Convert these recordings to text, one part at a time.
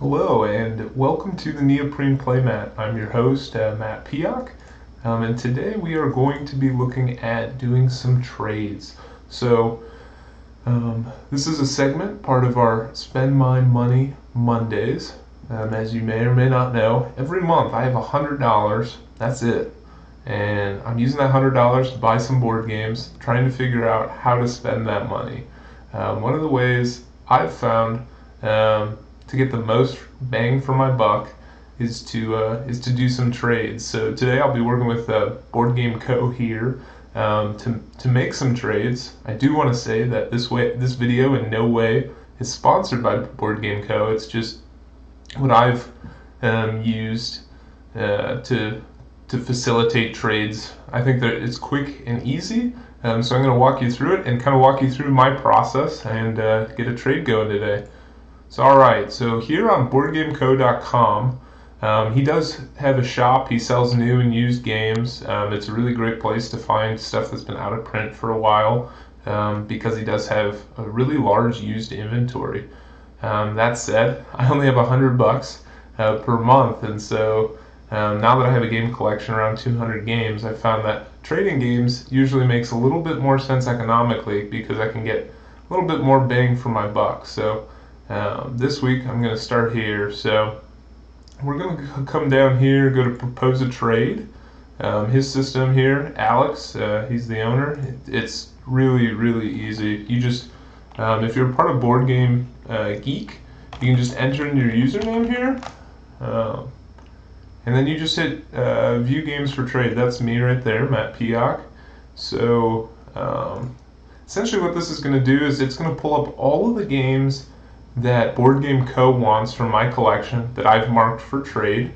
Hello and welcome to the Neoprene Playmat. I'm your host, Matt Piak, and today we are going to be looking at doing some trades. This is a segment, part of our Spend My Money Mondays. As you may or may not know, every month I have $100, that's it. And I'm using that $100 to buy some board games, trying to figure out how to spend that money. One of the ways I've found to get the most bang for my buck is to do some trades. So today I'll be working with BoardGameCO here to make some trades. I do want to say that this video in no way is sponsored by BoardGameCO. It's just what I've used to facilitate trades. I think that it's quick and easy. So I'm going to walk you through it and kind of walk you through my process and get a trade going today. So alright, so here on BoardGameCO.com, he does have a shop. He sells new and used games. It's a really great place to find stuff that's been out of print for a while because he does have a really large used inventory. That said, I only have $100 per month, and so now that I have a game collection around 200 games, I've found that trading games usually makes a little bit more sense economically because I can get a little bit more bang for my buck. So this week I'm going to start here. So we're going to come down here, go to propose a trade. His system here, Alex, he's the owner. It's really easy. You just, if you're a part of Board Game Geek, you can just enter in your username here. And then you just hit view games for trade. That's me right there, Matt Piak. So essentially what this is going to do is it's going to pull up all of the games that BoardGameCO wants from my collection that I've marked for trade.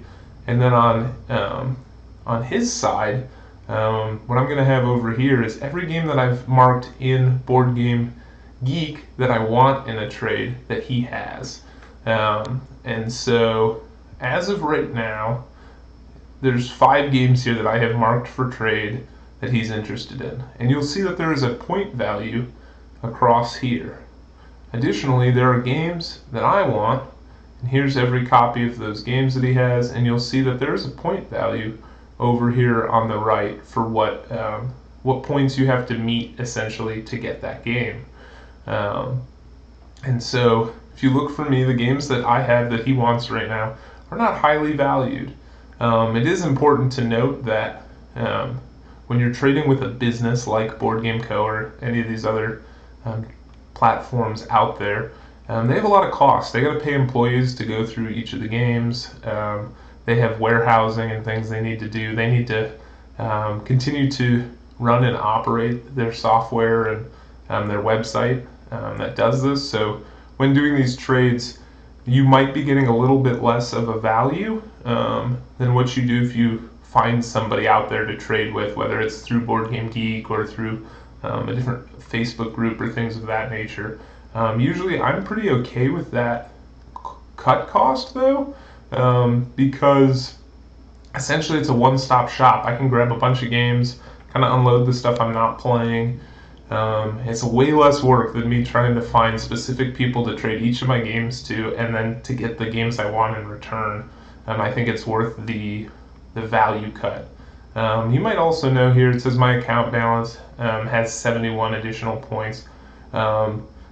And then on his side, what I'm going to have over here is every game that I've marked in Board Game Geek that I want in a trade that he has. And so as of right now, there's 5 games here that I have marked for trade that he's interested in. And you'll see that there is a point value across here. Additionally, there are games that I want, and here's every copy of those games that he has, and you'll see that there is a point value over here on the right for what points you have to meet essentially to get that game. And so if you look for me, the games that I have that he wants right now are not highly valued. It is important to note that when you're trading with a business like BoardGameCO or any of these other platforms out there, they have a lot of costs. They got to pay employees to go through each of the games. They have warehousing and things they need to do. They need to continue to run and operate their software and their website that does this. So when doing these trades, you might be getting a little bit less of a value than what you do if you find somebody out there to trade with, whether it's through Board Game Geek or through a different Facebook group or things of that nature. Usually I'm pretty okay with that cut cost though, because essentially it's a one-stop shop. I can grab a bunch of games, kind of unload the stuff I'm not playing. It's way less work than me trying to find specific people to trade each of my games to and then to get the games I want in return. I think it's worth the value cut. You might also know here it says my account balance has 71 additional points.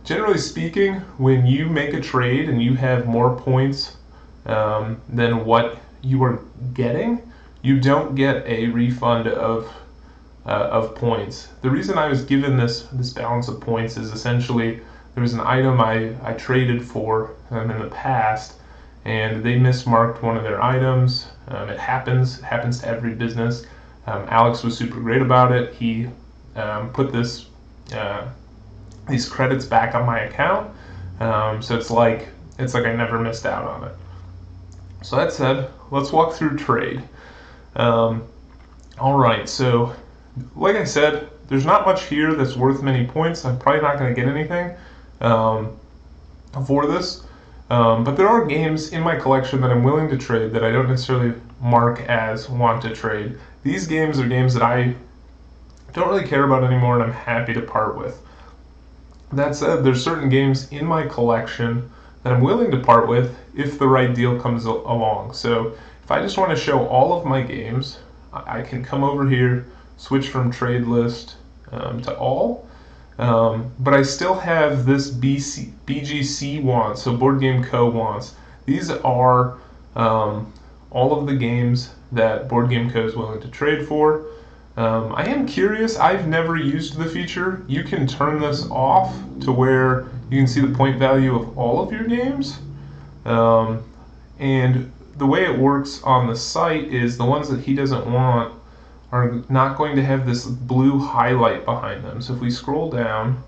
Generally speaking, when you make a trade and you have more points than what you are getting, you don't get a refund of points. The reason I was given this balance of points is essentially there was an item I traded for in the past, and they mismarked one of their items. It happens to every business. Alex was super great about it. He put these credits back on my account, so it's like I never missed out on it. So that said, let's walk through trade. All right, so like I said, there's not much here that's worth many points. I'm probably not going to get anything for this. But there are games in my collection that I'm willing to trade that I don't necessarily mark as want to trade. These games are games that I don't really care about anymore and I'm happy to part with. That said, there's certain games in my collection that I'm willing to part with if the right deal comes along. So if I just want to show all of my games, I can come over here, switch from trade list to all. But I still have this BGC wants, so BoardGameCO wants. These are all of the games that BoardGameCO is willing to trade for. I am curious, I've never used the feature. You can turn this off to where you can see the point value of all of your games. And the way it works on the site is the ones that he doesn't want are not going to have this blue highlight behind them. So if we scroll down,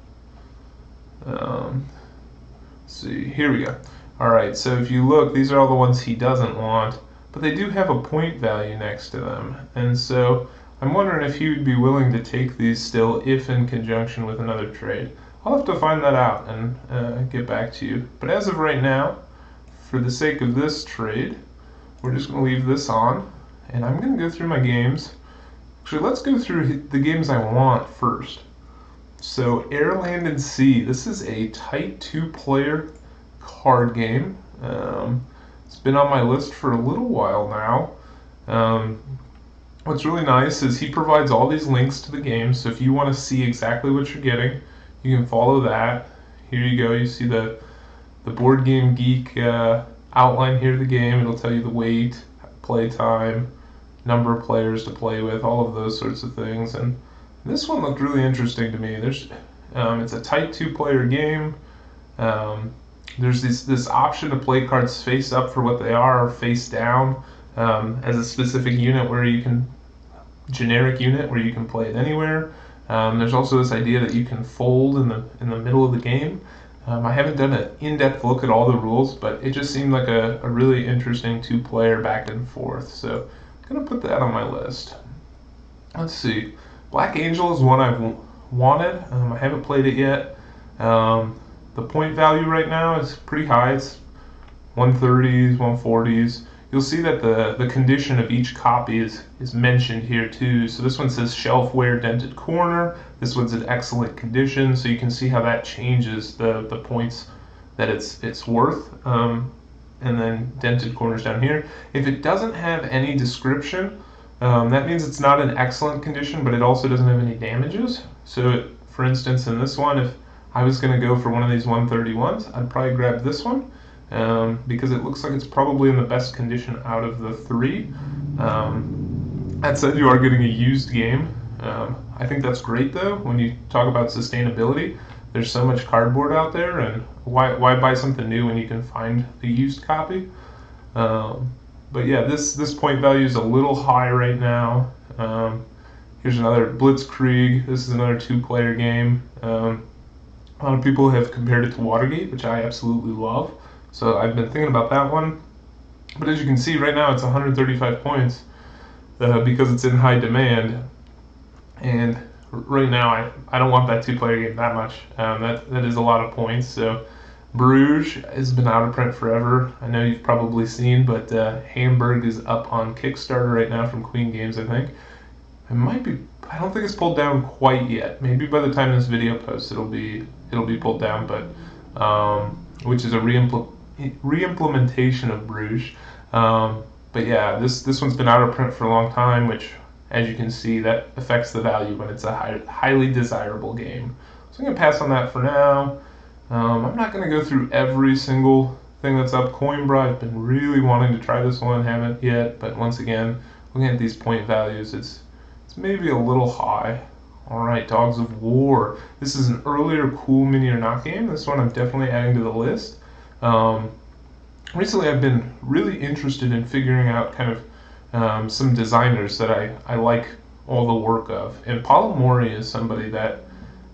see, here we go. All right, so if you look, these are all the ones he doesn't want, but they do have a point value next to them. And so I'm wondering if he would be willing to take these still if in conjunction with another trade. I'll have to find that out and get back to you. But as of right now, for the sake of this trade, we're just going to leave this on, and I'm going to go through my games. Actually, let's go through the games I want first. So, Air, Land, and Sea. This is a tight two-player card game. It's been on my list for a little while now. What's really nice is he provides all these links to the game, so if you want to see exactly what you're getting, you can follow that. Here you go. You see the Board Game Geek outline here of the game. It'll tell you the weight, play time, number of players to play with, all of those sorts of things. And this one looked really interesting to me. It's a tight two-player game. There's this option to play cards face up for what they are or face down as a specific unit generic unit where you can play it anywhere. There's also this idea that you can fold in the middle of the game. I haven't done an in-depth look at all the rules, but it just seemed like a really interesting two-player back and forth. So I'm going to put that on my list. Let's see. Black Angel is one I've wanted. I haven't played it yet. The point value right now is pretty high. It's 130s, 140s. You'll see that the condition of each copy is mentioned here too. So this one says shelfware, dented corner. This one's in excellent condition, so you can see how that changes the points that it's worth. And then dented corners down here. If it doesn't have any description, that means it's not in excellent condition, but it also doesn't have any damages. So for instance, in this one, if I was going to go for one of these 131s, I'd probably grab this one. Because it looks like it's probably in the best condition out of the three. That said, you are getting a used game. I think that's great though. When you talk about sustainability, there's so much cardboard out there, and why buy something new when you can find a used copy? But yeah, this point value is a little high right now. Here's another Blitzkrieg. This is another two-player game. A lot of people have compared it to Watergate, which I absolutely love. So I've been thinking about that one. But as you can see, right now it's 135 points because it's in high demand. And right now I don't want that two-player game that much. That is a lot of points. So Bruges has been out of print forever. I know you've probably seen, but Hamburg is up on Kickstarter right now from Queen Games, I think. I don't think it's pulled down quite yet. Maybe by the time this video posts, it'll be pulled down, but which is a re-implementation of Bruges. But yeah, this one's been out of print for a long time, which, as you can see, that affects the value when it's a highly desirable game. So I'm going to pass on that for now. I'm not going to go through every single thing that's up. Coimbra, I've been really wanting to try this one, haven't yet, but once again, looking at these point values, it's maybe a little high. Alright, Dogs of War. This is an earlier cool mini or not game. This one I'm definitely adding to the list. Recently I've been really interested in figuring out kind of some designers that I like all the work of. And Paulo Mori is somebody that,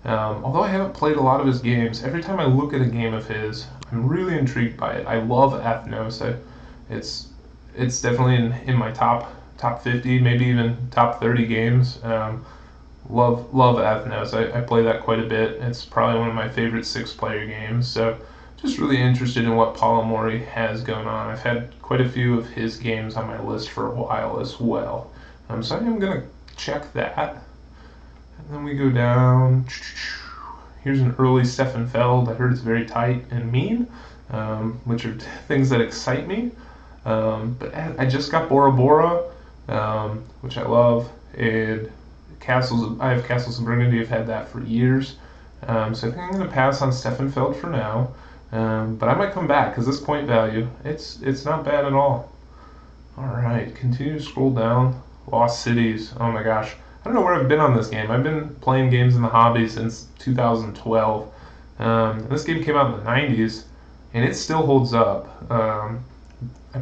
although I haven't played a lot of his games, every time I look at a game of his, I'm really intrigued by it. I love Ethnos. It's definitely in my top 50, maybe even top 30 games. Love Ethnos. I play that quite a bit. It's probably one of my favorite 6-player games. So just really interested in what Paulo Mori has going on. I've had quite a few of his games on my list for a while as well. So I'm going to check that. And then we go down. Here's an early Stefan Feld. I heard it's very tight and mean. which are things that excite me. But I just got Bora Bora, which I love, and Castles. I have Castles of Burgundy. I've had that for years. So I think I'm going to pass on Steffenfeld for now. But I might come back because this point value, it's not bad at all. All right, continue to scroll down. Lost Cities. Oh my gosh. I don't know where I've been on this game. I've been playing games in the hobby since 2012. This game came out in the 90s, and it still holds up. I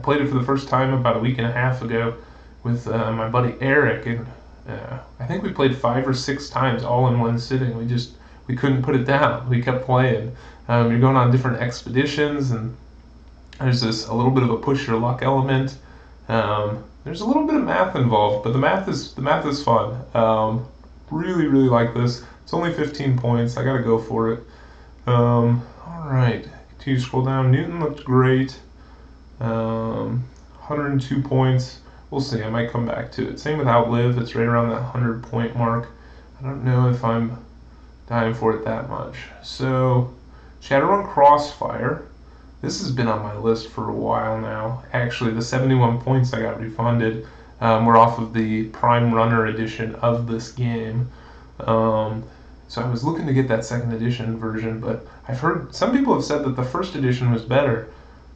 played it for the first time about a week and a half ago with my buddy Eric, and I think we played 5 or 6 times all in one sitting. We couldn't put it down. We kept playing. You're going on different expeditions, and there's a little bit of a push your luck element. There's a little bit of math involved, but the math is fun. Really, really like this. It's only 15 points. I gotta go for it. All right, continue to scroll down. Newton looked great. 102 points. We'll see. I might come back to it. Same with Outlive. It's right around that 100-point mark. I don't know if I'm dying for it that much. So, Shadowrun Crossfire. This has been on my list for a while now. Actually, the 71 points I got refunded were off of the Prime Runner edition of this game. So I was looking to get that second edition version, but I've heard some people have said that the first edition was better.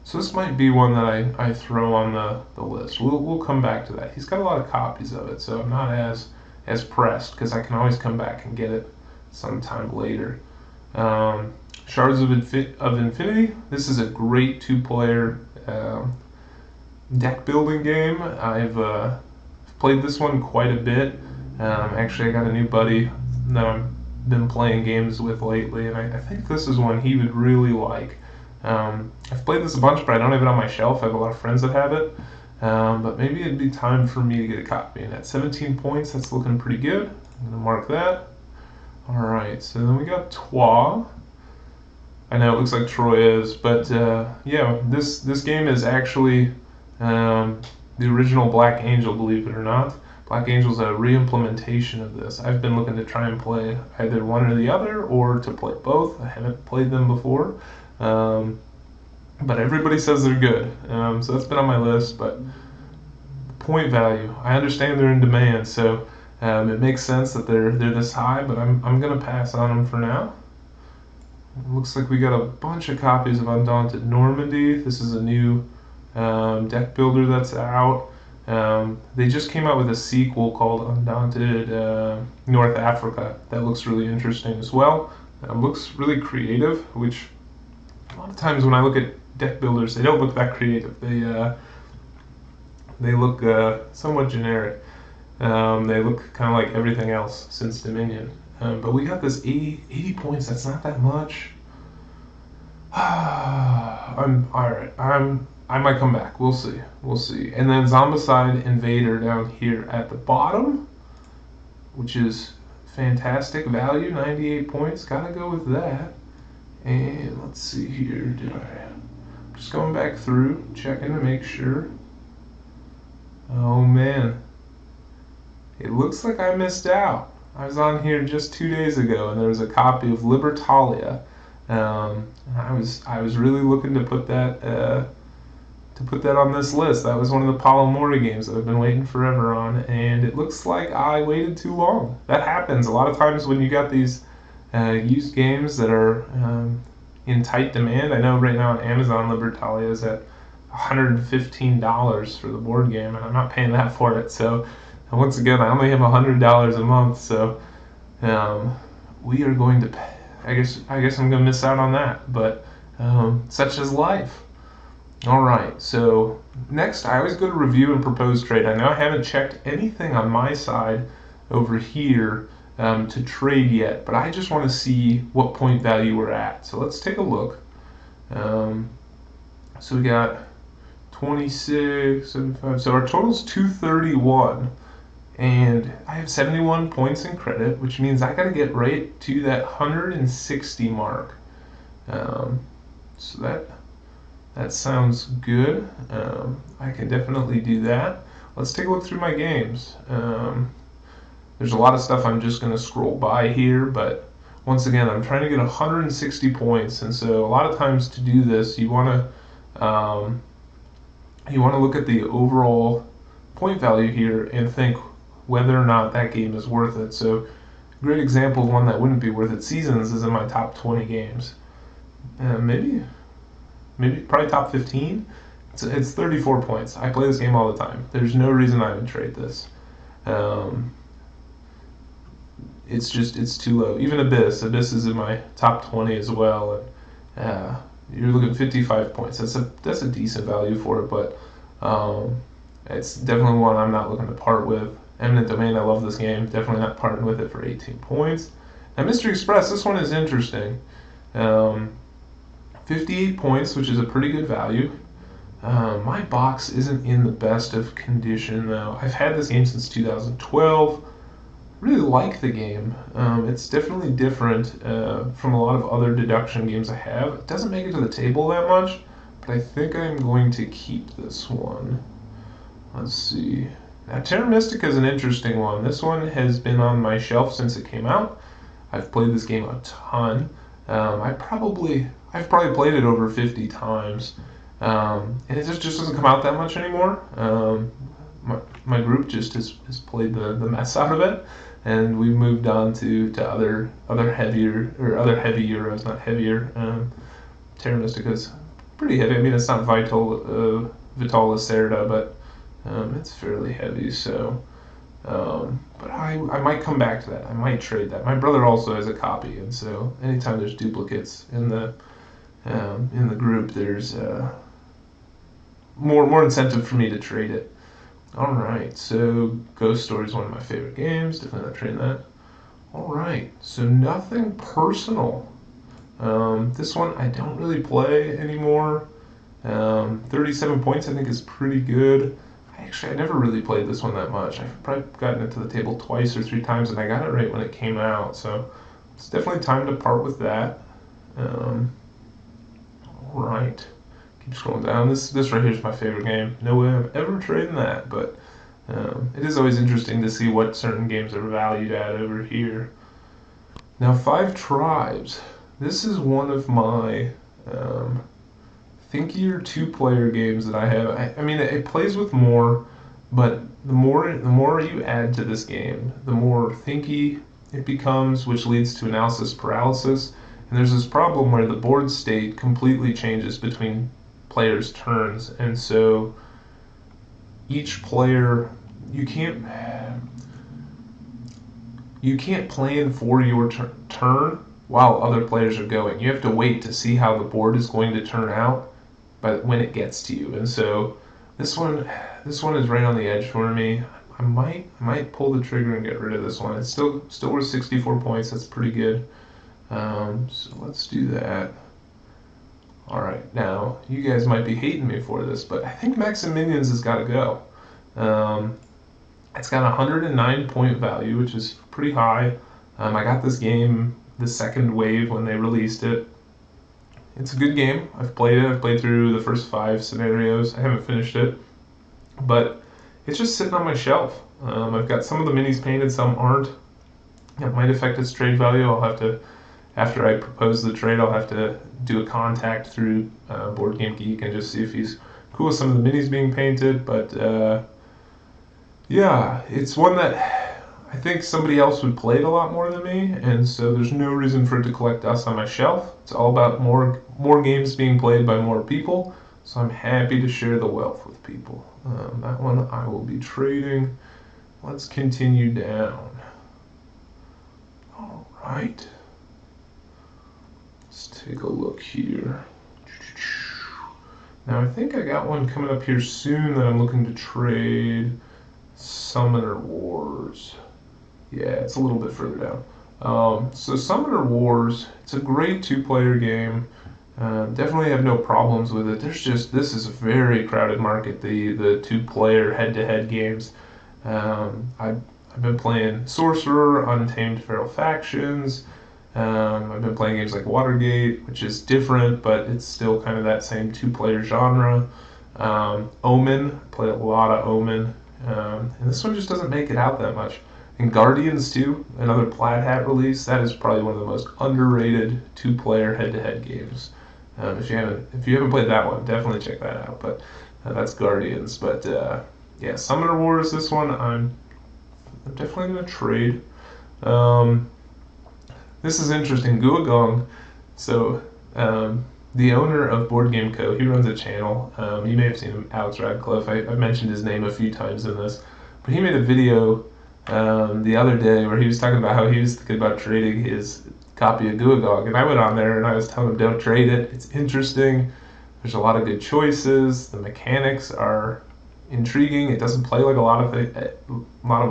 So this might be one that I throw on the list. We'll come back to that. He's got a lot of copies of it, so I'm not as pressed because I can always come back and get it sometime later. Shards of Infinity. This is a great 2-player deck building game. I've played this one quite a bit. Actually, I got a new buddy that I've been playing games with lately, and I think this is one he would really like. I've played this a bunch, but I don't have it on my shelf. I have a lot of friends that have it. But maybe it'd be time for me to get a copy. And at 17 points, that's looking pretty good. I'm going to mark that. All right, so then we got Troyes. I know it looks like Troyes, but yeah, this game is actually the original Black Angel, believe it or not. Black Angel's a re-implementation of this. I've been looking to try and play either one or the other, or to play both. I haven't played them before, but everybody says they're good. So that's been on my list, but point value, I understand they're in demand, so it makes sense that they're this high, but I'm going to pass on them for now. Looks like we got a bunch of copies of Undaunted Normandy. This is a new deck builder that's out. They just came out with a sequel called Undaunted North Africa. That looks really interesting as well. Looks really creative, which a lot of times when I look at deck builders, they don't look that creative. They look somewhat generic. They look kind of like everything else since Dominion. But we got this 80 points. That's not that much. I'm all right. I might come back. We'll see. And then Zombicide Invader down here at the bottom, which is fantastic value, 98 points. Gotta go with that. And let's see here. I'm just going back through, checking to make sure. Oh man, it looks like I missed out. I was on here just 2 days ago, and there was a copy of Libertalia. I was really looking to put that on this list. That was one of the Paulo Mori games that I've been waiting forever on, and it looks like I waited too long. That happens a lot of times when you got these used games that are in tight demand. I know right now on Amazon, Libertalia is at $115 for the board game, and I'm not paying that for it. So. And once again, I only have $100 a month, so we are going to pay. I guess I'm going to miss out on that, but such is life. All right, so next, I always go to review and propose trade. I know I haven't checked anything on my side over here to trade yet, but I just want to see what point value we're at. So let's take a look. So we got 26, 75. So our total's 231. And I have 71 points in credit, which means I got to get right to that 160 mark. So that sounds good. I can definitely do that. Let's take a look through my games. There's a lot of stuff I'm just going to scroll by here, but once again, I'm trying to get 160 points, and so a lot of times to do this, you want to look at the overall point value here and think whether or not that game is worth it. So a great example of one that wouldn't be worth it, Seasons, is in my top 20 games. Maybe probably top 15. It's 34 points. I play this game all the time. There's no reason I would trade this. It's too low. Even Abyss is in my top 20 as well, and you're looking at 55 points. That's a decent value for it, but it's definitely one I'm not looking to part with. Eminent Domain, I love this game. Definitely not parting with it for 18 points. Now Mystery Express, this one is interesting. 58 points, which is a pretty good value. My box isn't in the best of condition though. I've had this game since 2012. Really like the game. It's definitely different from a lot of other deduction games I have. It doesn't make it to the table that much, but I think I'm going to keep this one. Let's see. Now Terra Mystica is an interesting one. This one has been on my shelf since it came out. I've played this game a ton. I've probably played it over 50 times, and it just doesn't come out that much anymore. My group just has played the mess out of it, and we've moved on to other heavy euros, not heavier. Terra Mystica's pretty heavy. I mean, it's not Vital Lacerda, but it's fairly heavy. So, but I might come back to that. I might trade that. My brother also has a copy, and so anytime there's duplicates in the group, there's more incentive for me to trade it. All right, so Ghost Story is one of my favorite games. Definitely not trading that. All right, so nothing personal. This one I don't really play anymore. 37 points I think is pretty good. I never really played this one that much. I've probably gotten it to the table twice or three times, and I got it right when it came out. So it's definitely time to part with that. All right. Keep scrolling down. This right here is my favorite game. No way I'm ever trading that, but it is always interesting to see what certain games are valued at over here. Now, Five Tribes. This is one of my thinkier two-player games that I have. I mean, it plays with more, but the more you add to this game, the more thinky it becomes, which leads to analysis paralysis. And there's this problem where the board state completely changes between players' turns, and so each player, you can't plan for your turn while other players are going. You have to wait to see how the board is going to turn out, but when it gets to you. And so this one is right on the edge for me. I might pull the trigger and get rid of this one. It's still worth 64 points. That's pretty good. So let's do that. All right, now you guys might be hating me for this, but I think Maximinians has got to go. It's got a 109 point value, which is pretty high. I got this game the second wave when they released it. It's a good game. I've played it. I've played through the first 5 scenarios. I haven't finished it, but it's just sitting on my shelf. I've got some of the minis painted, some aren't. It might affect its trade value. I'll have to, after I propose the trade, I'll have to do a contact through BoardGameGeek and just see if he's cool with some of the minis being painted. But yeah, it's one that I think somebody else would play it a lot more than me, and so there's no reason for it to collect dust on my shelf. It's all about more games being played by more people, so I'm happy to share the wealth with people. That one I will be trading. Let's continue down. All right. Let's take a look here. Now I think I got one coming up here soon that I'm looking to trade. Summoner Wars. Yeah, it's a little bit further down. So Summoner Wars, it's a great 2-player game. Definitely have no problems with it. This is a very crowded market, the 2-player head-to-head games. I've been playing Sorcerer, Untamed Feral Factions. I've been playing games like Watergate, which is different, but it's still kind of that same 2-player genre. Omen, played a lot of Omen. And this one just doesn't make it out that much. And Guardians 2, another Plaid Hat release, that is probably one of the most underrated two-player head-to-head games. If you haven't played that one, definitely check that out. But that's Guardians. But yeah, Summoner Wars. This one I'm definitely gonna trade. This is interesting. Guogong. So the owner of BoardGameCO, he runs a channel. You may have seen him, Alex Radcliffe. I've mentioned his name a few times in this, but he made a video the other day where he was talking about how he was thinking about trading his copy of Guogong, and I went on there and I was telling him, don't trade it. It's interesting. There's a lot of good choices. The mechanics are intriguing. It doesn't play like a lot of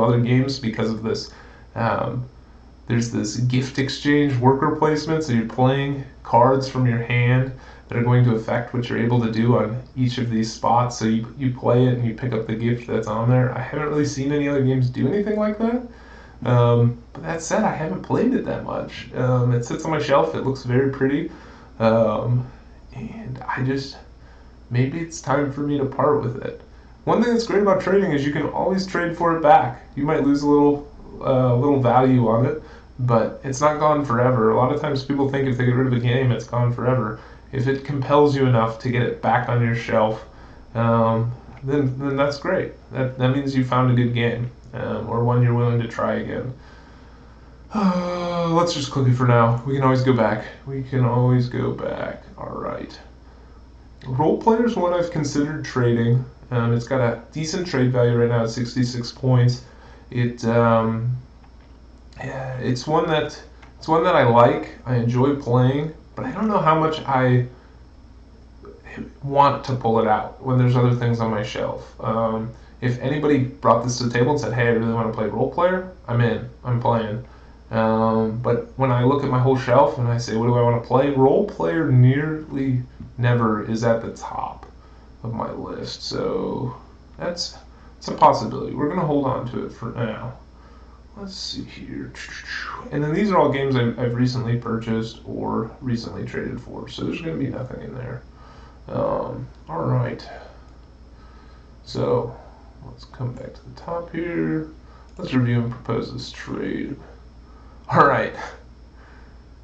other games because of this. There's this gift exchange worker placement, so you're playing cards from your hand that are going to affect what you're able to do on each of these spots. So you play it and you pick up the gift that's on there. I haven't really seen any other games do anything like that. But that said, I haven't played it that much. It sits on my shelf. It looks very pretty. And maybe it's time for me to part with it. One thing that's great about trading is you can always trade for it back. You might lose a little value on it, but it's not gone forever. A lot of times people think if they get rid of a game, it's gone forever. If it compels you enough to get it back on your shelf, then that's great. That means you found a good game, or one you're willing to try again. Let's just click it for now. We can always go back. All right. Role Player's one I've considered trading. It's got a decent trade value right now at 66 points. It's one that I like. I enjoy playing, but I don't know how much I want to pull it out when there's other things on my shelf. If anybody brought this to the table and said, "Hey, I really want to play Role Player," I'm in. I'm playing. But when I look at my whole shelf and I say, "What do I want to play?" Role Player nearly never is at the top of my list. So it's a possibility. We're gonna hold on to it for now. Let's see here. And then these are all games I've recently purchased or recently traded for, so there's going to be nothing in there. All right. So let's come back to the top here. Let's review and propose this trade. All right.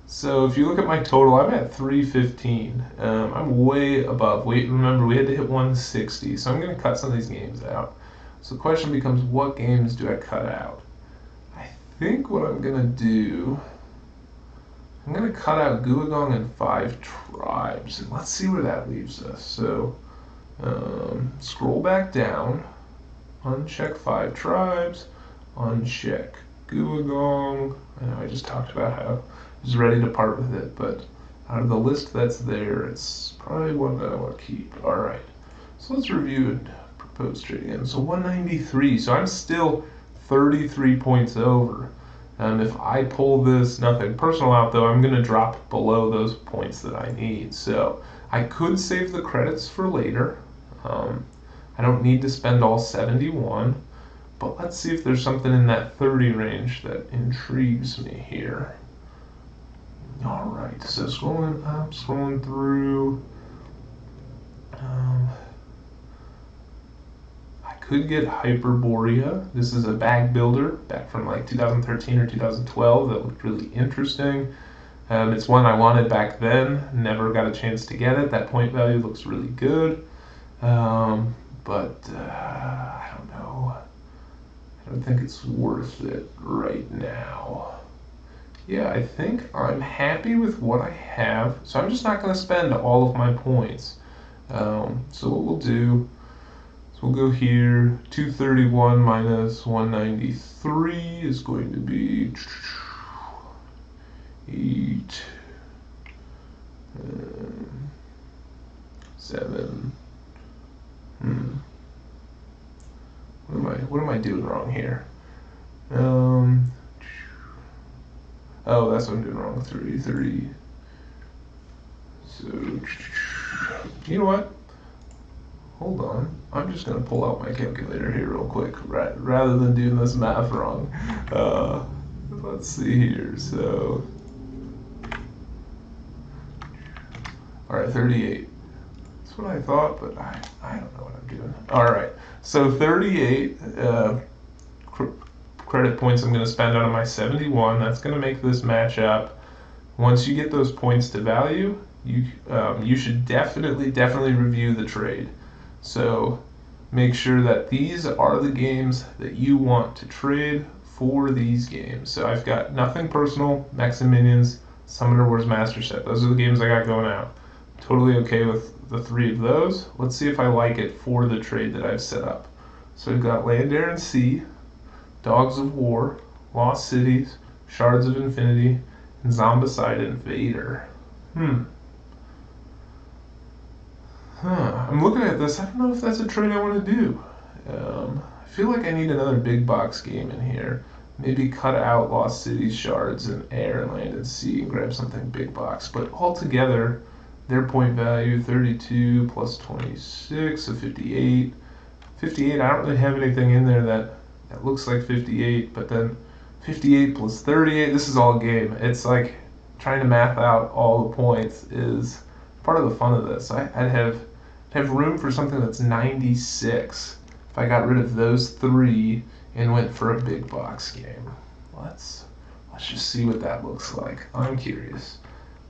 So if you look at my total, I'm at 315. I'm way above. Remember, we had to hit 160, so I'm going to cut some of these games out. So the question becomes, what games do I cut out? I think what I'm going to do, I'm going to cut out Guogong and 5 Tribes, and let's see where that leaves us. So scroll back down, uncheck 5 Tribes, uncheck Guogong. I know I just talked about how I was ready to part with it, but out of the list that's there, it's probably one that I want to keep. All right, so let's review and propose trade again. So 193, so I'm still 33 points over. If I pull this, nothing personal out though, I'm going to drop below those points that I need. So I could save the credits for later. I don't need to spend all 71, but let's see if there's something in that 30 range that intrigues me here. All right, so scrolling up, scrolling through. Could get Hyperborea. This is a bag builder back from like 2013 or 2012 that looked really interesting. It's one I wanted back then, never got a chance to get it. That point value looks really good, but I don't know. I don't think it's worth it right now. Yeah, I think I'm happy with what I have, so I'm just not going to spend all of my points. So what we'll do, we'll go here. 231 minus 193 is going to be 8, 7. What am I doing wrong here? Oh, that's what I'm doing wrong. 3. So, you know what? Hold on. I'm just going to pull out my calculator here real quick, rather than doing this math wrong. Let's see here. So, all right, 38. That's what I thought, but I don't know what I'm doing. All right, so 38. credit points I'm going to spend out of my 71. That's going to make this match up. Once you get those points to value, you should definitely review the trade. So make sure that these are the games that you want to trade for these games. So I've got Nothing Personal, Mechs and Minions, Summoner Wars Master Set. Those are the games I got going out. Totally okay with the 3 of those. Let's see if I like it for the trade that I've set up. So we've got Land, Air, and Sea, Dogs of War, Lost Cities, Shards of Infinity, and Zombicide Invader. I'm looking at this. I don't know if that's a trade I want to do. I feel like I need another big box game in here. Maybe cut out Lost Cities, Shards, and Air, and Land, and Sea, and grab something big box. But altogether, their point value, 32 plus 26, so 58. 58, I don't really have anything in there that looks like 58, but then 58 plus 38, this is all game. It's like trying to math out all the points is part of the fun of this. I'd have room for something that's 96 if I got rid of those 3 and went for a big box game. Let's just see what that looks like. I'm curious.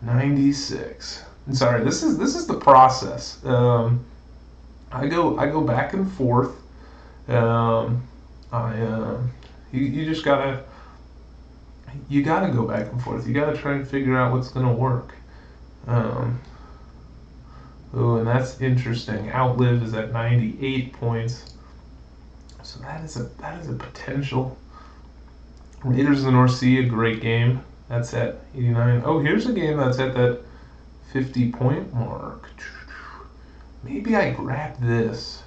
96. I'm sorry, this is the process. I go back and forth. You just gotta go back and forth. You gotta try and figure out what's gonna work. Oh, and that's interesting. Outlive is at 98 points, so that is a potential. Raiders of the North Sea, a great game. That's at 89. Oh, here's a game that's at that 50-point mark. Maybe I grab this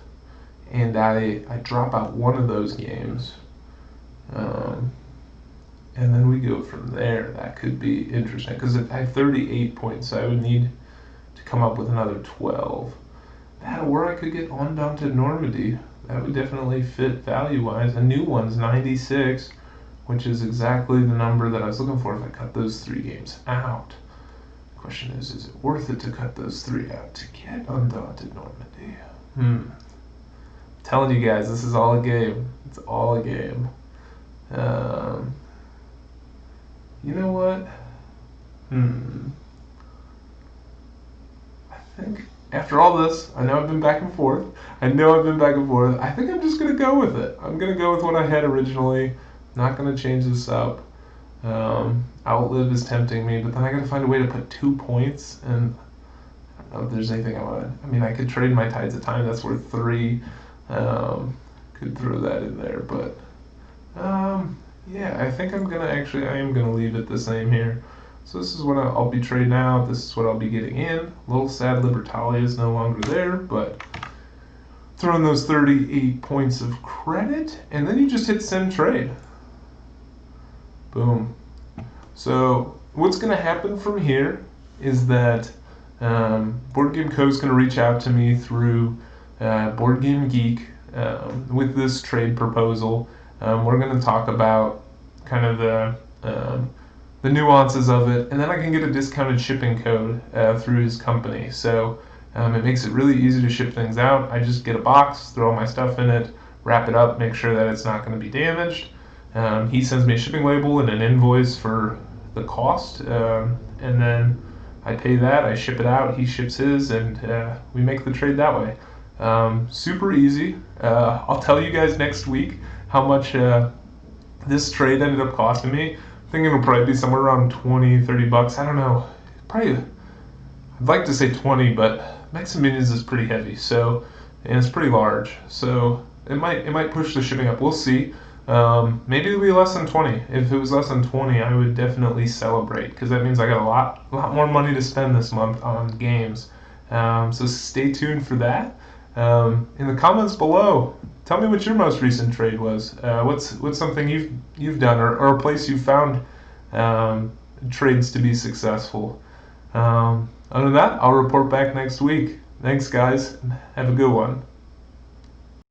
and I drop out one of those games, and then we go from there. That could be interesting because if I have 38 points, I would need to come up with another 12. That, or I could get Undaunted Normandy. That would definitely fit value-wise. A new one's 96, which is exactly the number that I was looking for if I cut those 3 games out. Question is it worth it to cut those 3 out to get Undaunted Normandy? I'm telling you guys, this is all a game. It's all a game. You know what? I think after all this, I know I've been back and forth. I think I'm just going to go with it. I'm going to go with what I had originally. Not going to change this up. Outlive is tempting me, but then I got to find a way to put 2 points, and I don't know if there's anything I want to. I mean, I could trade my Tides of Time. That's worth 3. Could throw that in there, but yeah, I think I am gonna leave it the same here. So this is what I'll be trading out. This is what I'll be getting in. A little sad Libertalia is no longer there, but throwing those 38 points of credit, and then you just hit send trade. Boom. So what's going to happen from here is that BoardGameCO is going to reach out to me through BoardGameGeek with this trade proposal. We're going to talk about kind of the nuances of it, and then I can get a discounted shipping code through his company. So it makes it really easy to ship things out. I just get a box, throw all my stuff in it, wrap it up, make sure that it's not going to be damaged. He sends me a shipping label and an invoice for the cost, and then I pay that, I ship it out, he ships his, and we make the trade that way. Super easy. I'll tell you guys next week how much this trade ended up costing me. I think it'll probably be somewhere around 20, 30 bucks. I don't know. Probably, I'd like to say 20, but Mechs and Minions is pretty heavy, so, and it's pretty large, so it might push the shipping up. We'll see. Maybe it'll be less than 20. If it was less than 20, I would definitely celebrate, because that means I got a lot more money to spend this month on games. So stay tuned for that. In the comments below, tell me what your most recent trade was. What's something you've done, or a place you found trades to be successful. Other than that, I'll report back next week. Thanks, guys. Have a good one.